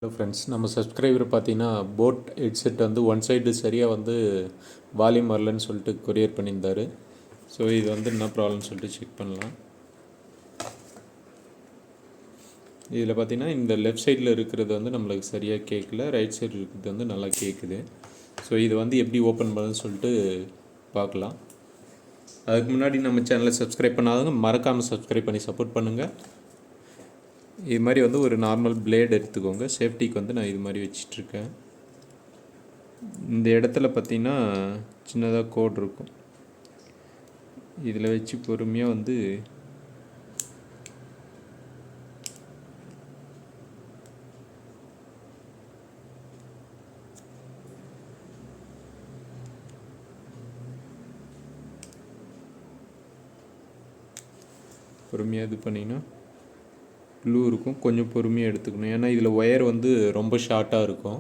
Hello friends, நம்ம subscriber பார்த்தீங்கன்னா boat headset வந்து ஒன் சைடு சரியாக வந்து வால்யூம் வரலன்னு சொல்லிட்டு கொரியர் பண்ணியிருந்தார். ஸோ இது வந்து என்ன ப்ராப்ளம்னு சொல்லிட்டு செக் பண்ணலாம். இதில் பார்த்தீங்கன்னா இந்த லெஃப்ட் சைடில் இருக்கிறது வந்து நம்மளுக்கு சரியாக கேட்கல, ரைட் சைடு இருக்கிறது வந்து நல்லா கேட்குது. ஸோ இது வந்து எப்படி ஓப்பன் பண்ணுன்னு சொல்லிட்டு பார்க்கலாம். அதுக்கு முன்னாடி நம்ம சேனலை சப்ஸ்கிரைப் பண்ணாதவங்க மறக்காமல் சப்ஸ்கிரைப் பண்ணி சப்போர்ட் பண்ணுங்கள். இது மாதிரி வந்து ஒரு நார்மல் பிளேட் எடுத்துக்கோங்க. சேஃப்டிக்கு வந்து நான் இது மாதிரி வச்சிட்ருக்கேன். இந்த இடத்துல பார்த்திங்கன்னா சின்னதாக கோட் இருக்கும். இதில் வச்சு பொறுமையாக வந்து பொறுமையாக இது பண்ணிங்கன்னா ப்ளூ இருக்கும். கொஞ்சம் பொறுமையாக எடுத்துக்கணும், ஏன்னா இதில் ஒயர் வந்து ரொம்ப ஷார்ட்டாக இருக்கும்.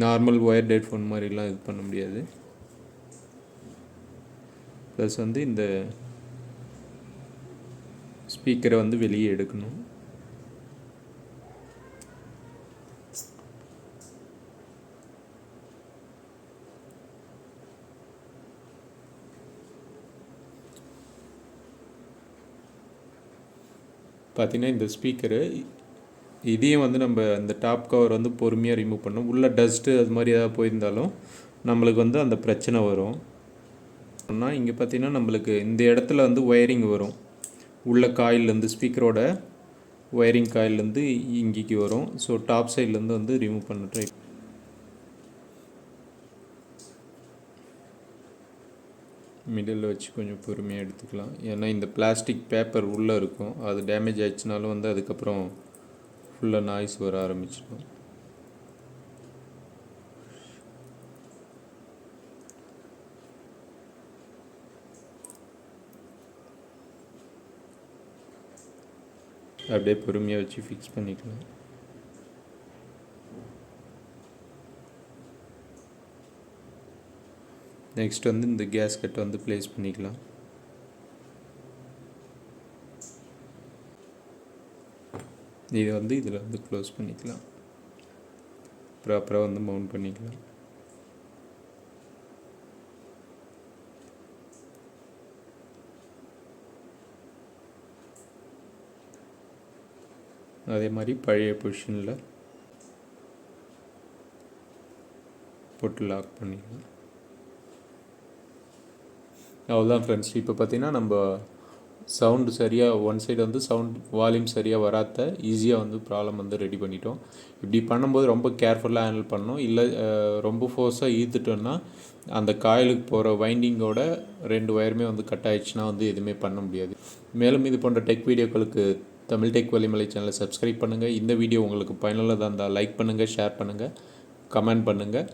நார்மல் ஒயர் ஹெட்ஃபோன் மாதிரிலாம் இது பண்ண முடியாது. ப்ளஸ் வந்து இந்த ஸ்பீக்கரை வந்து வெளியே எடுக்கணும். பார்த்திங்கன்னா இந்த ஸ்பீக்கரு இதையும் வந்து நம்ம அந்த டாப் கவர் வந்து பொறுமையாக ரிமூவ் பண்ணணும். உள்ளே டஸ்ட்டு அது மாதிரி ஏதாவது போயிருந்தாலும் நம்மளுக்கு வந்து அந்த பிரச்சனை வரும். ஆனால் இங்கே பார்த்திங்கன்னா நம்மளுக்கு இந்த இடத்துல வந்து ஒயரிங் வரும். உள்ள காயிலேருந்து ஸ்பீக்கரோட ஒயரிங் காயிலேருந்து இங்கேக்கு வரும். ஸோ டாப் சைட்லேருந்து வந்து ரிமூவ் பண்ண ட்ரை. மிடில் வச்சு கொஞ்சம் பொறுமையாக எடுத்துக்கலாம், ஏன்னா இந்த பிளாஸ்டிக் பேப்பர் உள்ளே இருக்கும். அது டேமேஜ் ஆயிடுச்சுனாலும் வந்து அதுக்கப்புறம் ஃபுல்லாக நாய்ஸ் வர ஆரம்பிச்சிடும். அப்படியே பொறுமையாக வச்சு ஃபிக்ஸ் பண்ணிக்கலாம். நெக்ஸ்ட் வந்து இந்த கேஸ்கெட்டை வந்து ப்ளேஸ் பண்ணிக்கலாம். இதை வந்து இதில் வந்து க்ளோஸ் பண்ணிக்கலாம். ப்ராப்பராக வந்து மவுண்ட் பண்ணிக்கலாம். அதே மாதிரி பழைய பொசிஷனில் போட்டு லாக் பண்ணிக்கலாம். அவ்வளோதான் ஃப்ரெண்ட்ஸ். இப்போ பார்த்திங்கன்னா நம்ம சவுண்டு சரியாக ஒன் சைடு வந்து சவுண்ட் வால்யூம் சரியாக வராத ஈஸியாக வந்து ப்ராப்ளம் வந்து ரெடி பண்ணிட்டோம். இப்படி பண்ணும்போது ரொம்ப கேர்ஃபுல்லாக ஹேண்டில் பண்ணணும். இல்லை ரொம்ப ஃபோர்ஸாக ஈர்த்துட்டோன்னா அந்த காயிலுக்கு போகிற வைண்டிங்கோட 2 ஒயருமே வந்து கட் ஆகிடுச்சுன்னா வந்து எதுவுமே பண்ண முடியாது. மேலும் இது போன்ற டெக் வீடியோக்களுக்கு தமிழ் டெக் வலிமலை சேனலை சப்ஸ்கிரைப் பண்ணுங்கள். இந்த வீடியோ உங்களுக்கு பயனுள்ளதாக இருந்தால் லைக் பண்ணுங்கள், ஷேர் பண்ணுங்கள், கமெண்ட் பண்ணுங்கள்.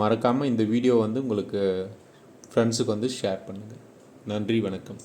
மறக்காமல் இந்த வீடியோ வந்து உங்களுக்கு ஃப்ரெண்ட்ஸுக்கு வந்து ஷேர் பண்ணுங்கள். நன்றி, வணக்கம்.